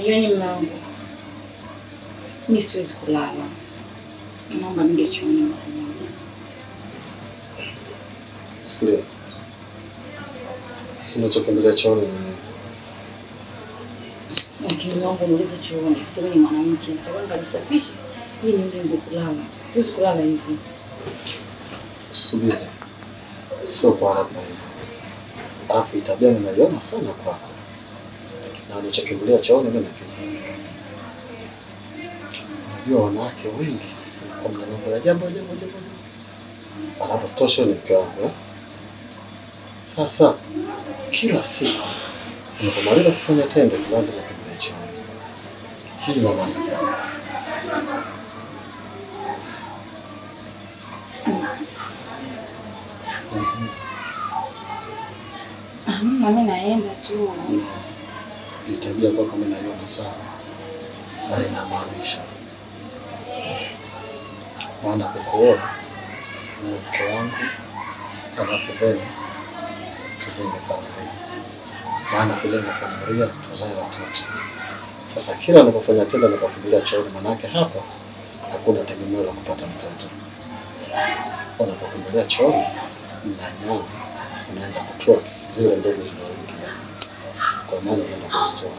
Unajua ni mlango. Mimi siwezi kulala. Naomba nende chooni mara moja. Sikia. Unachokimbilia chooni ni lakini naomba niulize chooni. Mimi ni mwanamke. Nataka nisafishe. Hii ni ndio kulala. Siwezi kulala hivi. Subiri. Sio kwa haraka hivi. Alafu tabia ninaiona sana kwako. Na unachokimbilia chooni mimi nakiona. Unajua wanawake wengi kwa mambo ya jambo. Alafu stosho ni mke wangu. Sasa kila siku unapomaliza kufanya tendo lazima kimbilie chooni. Hii ni maana gani? Mimi naenda tu. Ni tabia kwako mimi naiona sana. Na inamaanisha maana kukuona mke wangu anapopenda kujenga familia. Maana kujenga familia tuzae watoto. Sasa kila anapofanya tendo na kukimbilia chooni, manake hapa hakuna tegemeo la kupata mtoto. Unapokimbilia chooni mnanyama unaenda kutoa zile mbegu zilizoingia. Kwa maana unaenda kuzitoa.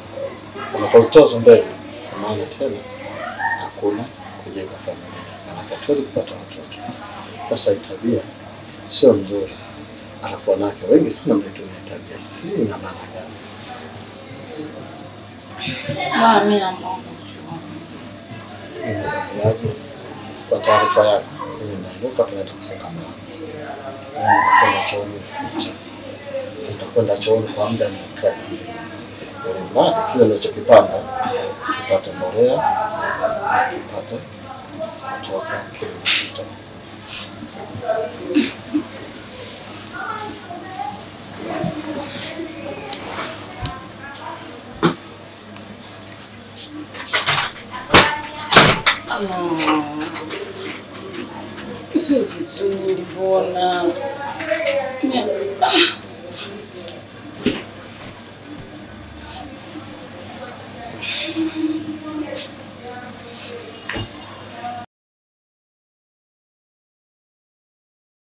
Unapozitoa mbegu kwa maana tena hakuna kujenga familia. Manake hatuwezi kupata watoto. Sasa tabia sio nzuri. Alafu wanawake wengi sana mnatumia tabia si ina maana gani? Mimi naomba Yaani kwa taarifa yako mimi naondoka tunaenda kufunga mlango. Ninakwenda chooni futa. Utakwenda chooni kwa muda mfupi. Mradi kile unachokipanda upate mbolea, upate kutoka kile mafuta. Sio vizuri mbona.